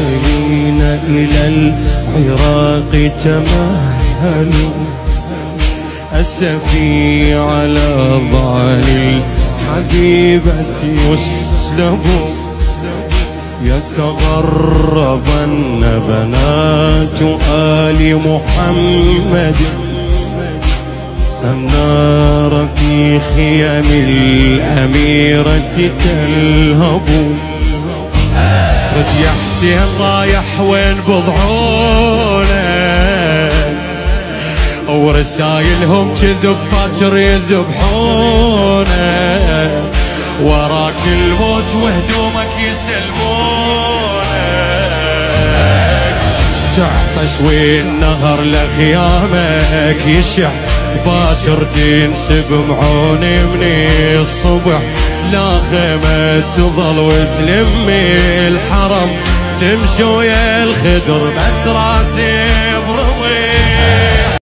حين إلى العراق تمهلوا أسفي على ضعن الحبيبة يسلب يتغربن بنات آل محمد النار في خيام الأميرة تلهب. رد يا حسين رايح وين بضعونك ورسايلهم كذب باكر يذبحونك وراك الموت وهدومك يسلمونك تعطش والنهر لخيامك يشح باكر تنسب معوني من الصبح لا خيمة تظل وتلمي الحرم تمشي ويا الخدر بس راسي